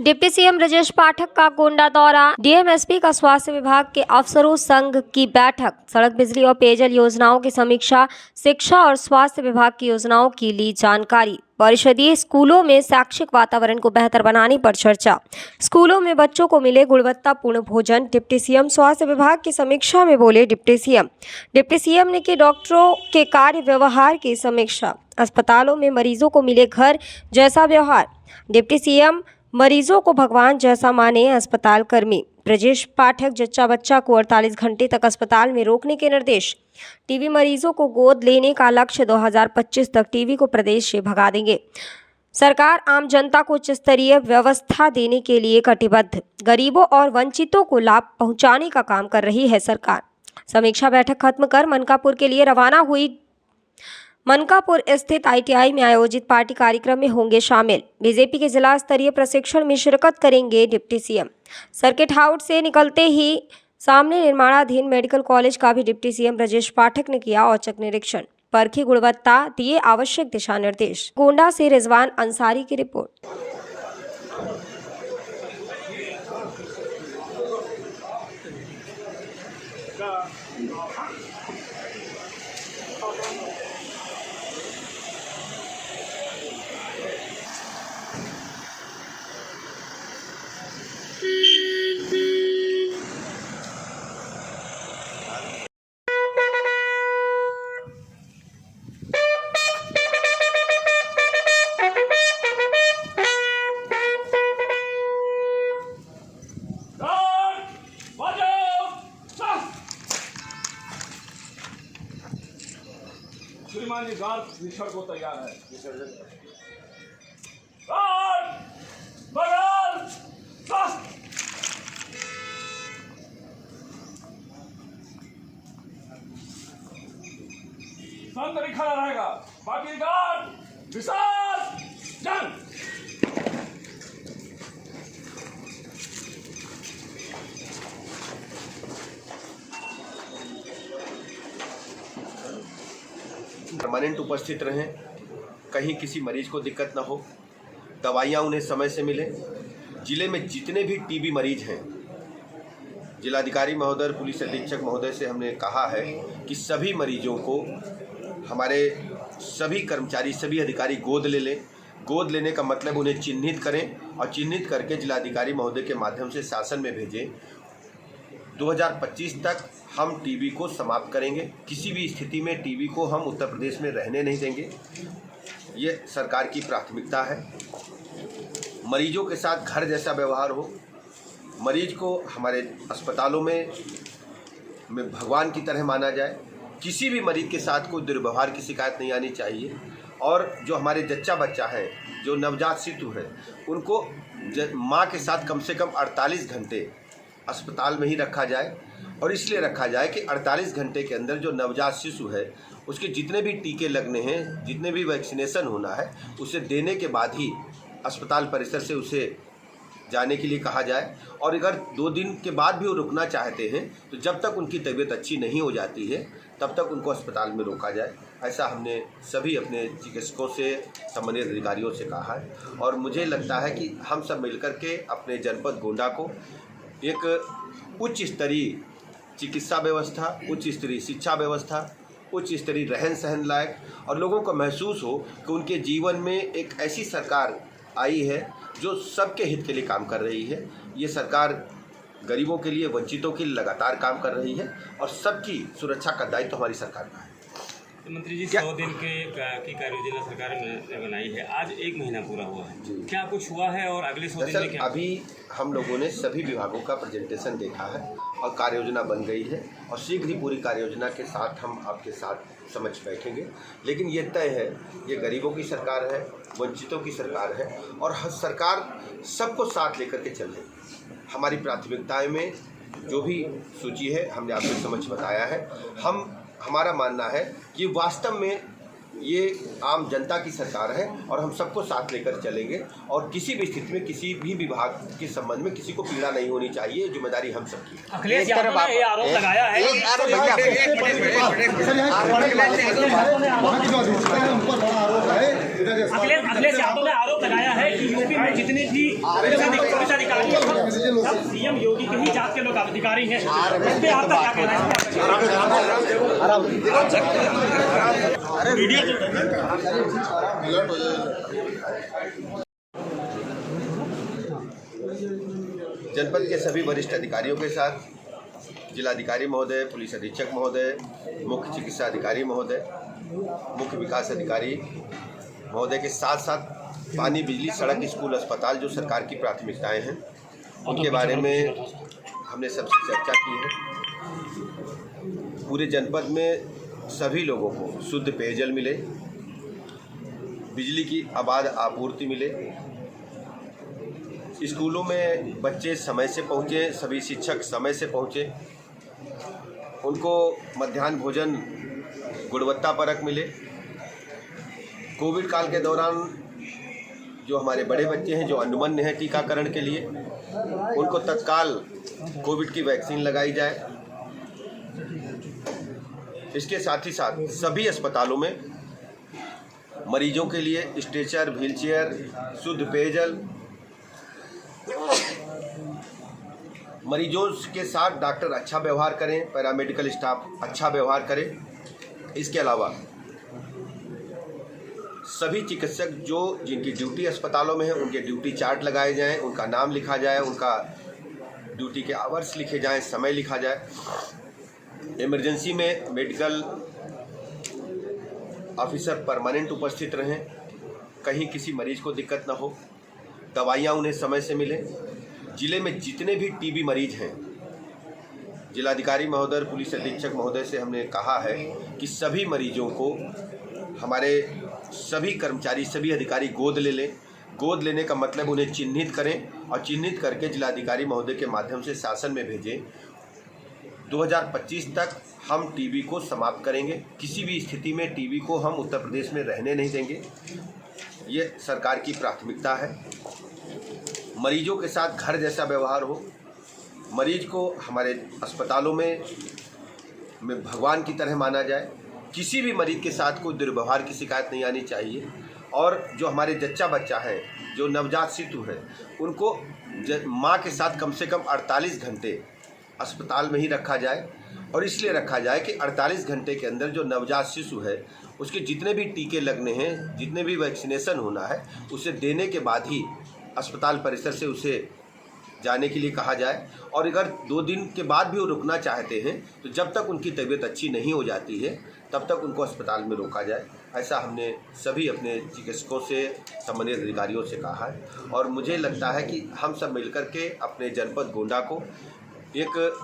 Deputy CM Brajesh Pathak का गोंडा दौरा, DM SP का स्वास्थ्य विभाग के अफसरों संघ की बैठक, सड़क बिजली और पेयजल योजनाओं की समीक्षा, शिक्षा और स्वास्थ्य विभाग की योजनाओं की ली जानकारी, परिषदीय स्कूलों में शैक्षिक वातावरण को बेहतर बनाने पर चर्चा, स्कूलों में बच्चों को मिले गुणवत्तापूर्ण भोजन। डिप्टी सीएम स्वास्थ्य विभाग की समीक्षा में बोले डिप्टी सीएम ने की डॉक्टरों के कार्य व्यवहार की समीक्षा, अस्पतालों में मरीजों को मिले घर जैसा व्यवहार। डिप्टी सीएम मरीजों को भगवान जैसा माने अस्पताल कर्मी। ब्रजेश पाठक जच्चा बच्चा को 48 घंटे तक अस्पताल में रोकने के निर्देश। टीबी मरीजों को गोद लेने का लक्ष्य, 2025 तक टीबी को प्रदेश से भगा देंगे। सरकार आम जनता को उच्च स्तरीय व्यवस्था देने के लिए कटिबद्ध, गरीबों और वंचितों को लाभ पहुंचाने का काम कर रही है सरकार। समीक्षा बैठक खत्म कर मनकापुर के लिए रवाना हुई। मनकापुर स्थित आईटीआई में आयोजित पार्टी कार्यक्रम में होंगे शामिल। बीजेपी के जिला स्तरीय प्रशिक्षण में शिरकत करेंगे डिप्टी सीएम। सर्किट हाउस से निकलते ही सामने निर्माणाधीन मेडिकल कॉलेज का भी डिप्टी सीएम ब्रजेश पाठक ने किया औचक निरीक्षण, परखी गुणवत्ता, दिए आवश्यक दिशा निर्देश। गोंडा से रिजवान अंसारी की रिपोर्ट। श्रीमान जी गार्ड विसर्जन को तैयार है। संतरी खड़ा रहेगा, बाकी गार्ड विसर्जन। परमानेंट उपस्थित रहें, कहीं किसी मरीज को दिक्कत ना हो, दवाइयाँ उन्हें समय से मिले। जिले में जितने भी टीबी मरीज हैं, जिलाधिकारी महोदय, पुलिस अधीक्षक महोदय से हमने कहा है कि सभी मरीजों को हमारे सभी कर्मचारी, सभी अधिकारी गोद ले लें। गोद लेने का मतलब उन्हें चिन्हित करें और चिन्हित करके जिलाधिकारी महोदय के माध्यम से शासन में भेजें। 2025 तक हम टीबी को समाप्त करेंगे। किसी भी स्थिति में टीबी को हम उत्तर प्रदेश में रहने नहीं देंगे। ये सरकार की प्राथमिकता है। मरीजों के साथ घर जैसा व्यवहार हो। मरीज को हमारे अस्पतालों में भगवान की तरह माना जाए। किसी भी मरीज के साथ कोई दुर्व्यवहार की शिकायत नहीं आनी चाहिए। और जो हमारे जच्चा बच्चा है, जो नवजात शिशु है, उनको माँ के साथ कम से कम 48 घंटे अस्पताल में ही रखा जाए। और इसलिए रखा जाए कि 48 घंटे के अंदर जो नवजात शिशु है, उसके जितने भी टीके लगने हैं, जितने भी वैक्सीनेशन होना है, उसे देने के बाद ही अस्पताल परिसर से उसे जाने के लिए कहा जाए। और अगर 2 दिन के बाद भी वो रुकना चाहते हैं तो जब तक उनकी तबीयत अच्छी नहीं हो जाती है तब तक उनको अस्पताल में रोका जाए। ऐसा हमने सभी अपने चिकित्सकों से, संबंधित अधिकारियों से कहा है। और मुझे लगता है कि हम सब मिलकर के अपने जनपद गोंडा को एक उच्च स्तरीय चिकित्सा व्यवस्था, उच्च स्तरीय शिक्षा व्यवस्था, उच्च स्तरीय रहन सहन लायक, और लोगों को महसूस हो कि उनके जीवन में एक ऐसी सरकार आई है जो सबके हित के लिए काम कर रही है। ये सरकार गरीबों के लिए, वंचितों के लिए लगातार काम कर रही है और सबकी सुरक्षा का दायित्व हमारी सरकार का है। तो मंत्री जी, 100 दिन की कार्य योजना सरकार ने बनाई है, आज 1 महीना पूरा हुआ है, क्या कुछ हुआ है और अगले 100 दिन में क्या? अभी हम लोगों ने सभी विभागों का प्रेजेंटेशन देखा है और कार्य योजना बन गई है और शीघ्र ही पूरी कार्य योजना के साथ हम आपके साथ समझ बैठेंगे। लेकिन ये तय है, ये गरीबों की सरकार है, वंचितों की सरकार है और हर सरकार सबको साथ लेकर के चल रही है। हमारी प्राथमिकताएं में जो भी सूची है हमने आपको समझ बताया है। हमारा मानना है कि वास्तव में ये आम जनता की सरकार है और हम सबको साथ लेकर चलेंगे और किसी भी स्थिति में किसी भी विभाग के संबंध में किसी को पीड़ा नहीं होनी चाहिए। जिम्मेदारी हम सबकी है। अखिलेश यादव ने ये आरोप लगाया है अखिलेश यादव ने आरोप लगाया है कि यूपी में जितने भी पुलिस अधिकारी हैं सब सीएम योगी के ही जात के लोग अधिकारी हैं। इस पे आपका क्या कहना है? जनपद के सभी वरिष्ठ अधिकारियों के साथ जिलाधिकारी महोदय, पुलिस अधीक्षक महोदय, मुख्य चिकित्सा अधिकारी महोदय, मुख्य विकास अधिकारी महोदय के साथ साथ पानी, बिजली, सड़क, स्कूल, अस्पताल जो सरकार की प्राथमिकताएं हैं उनके बारे में हमने सबसे चर्चा की है। पूरे जनपद में सभी लोगों को शुद्ध पेयजल मिले, बिजली की आबाद आपूर्ति मिले, स्कूलों में बच्चे समय से पहुँचे, सभी शिक्षक समय से पहुँचे, उनको मध्याह्न भोजन गुणवत्तापरक मिले। कोविड काल के दौरान जो हमारे बड़े बच्चे हैं जो अनुमन्य हैं टीकाकरण के लिए, उनको तत्काल कोविड की वैक्सीन लगाई जाए। इसके साथ ही साथ सभी अस्पतालों में मरीजों के लिए स्ट्रेचर, व्हीलचेयर, शुद्ध पेयजल, मरीजों के साथ डॉक्टर अच्छा व्यवहार करें, पैरामेडिकल स्टाफ अच्छा व्यवहार करे। इसके अलावा सभी चिकित्सक जो जिनकी ड्यूटी अस्पतालों में है उनके ड्यूटी चार्ट लगाए जाएं, उनका नाम लिखा जाए, उनका ड्यूटी के आवर्स लिखे जाएं, समय लिखा जाए। इमरजेंसी में मेडिकल ऑफिसर परमानेंट उपस्थित रहें, कहीं किसी मरीज को दिक्कत ना हो, दवाइयाँ उन्हें समय से मिलें। जिले में जितने भी टीबी मरीज हैं, जिलाधिकारी महोदय, पुलिस अधीक्षक महोदय से हमने कहा है कि सभी मरीजों को हमारे सभी कर्मचारी, सभी अधिकारी गोद ले लें। गोद लेने का मतलब उन्हें चिन्हित करें और चिन्हित करके जिलाधिकारी महोदय के माध्यम से शासन में भेजें। 2025 तक हम टीबी को समाप्त करेंगे। किसी भी स्थिति में टीबी को हम उत्तर प्रदेश में रहने नहीं देंगे। ये सरकार की प्राथमिकता है। मरीजों के साथ घर जैसा व्यवहार हो, मरीज को हमारे अस्पतालों में भगवान की तरह माना जाए। किसी भी मरीज के साथ कोई दुर्व्यवहार की शिकायत नहीं आनी चाहिए। और जो हमारे जच्चा बच्चा है, जो नवजात शिशु है, उनको माँ के साथ कम से कम 48 घंटे अस्पताल में ही रखा जाए। और इसलिए रखा जाए कि 48 घंटे के अंदर जो नवजात शिशु है उसके जितने भी टीके लगने हैं, जितने भी वैक्सीनेशन होना है, उसे देने के बाद ही अस्पताल परिसर से उसे जाने के लिए कहा जाए। और अगर 2 दिन के बाद भी वो रुकना चाहते हैं तो जब तक उनकी तबीयत अच्छी नहीं हो जाती है तब तक उनको अस्पताल में रोका जाए। ऐसा हमने सभी अपने चिकित्सकों से, संबंधित अधिकारियों से कहा है। और मुझे लगता है कि हम सब मिलकर के अपने जनपद गोंडा को एक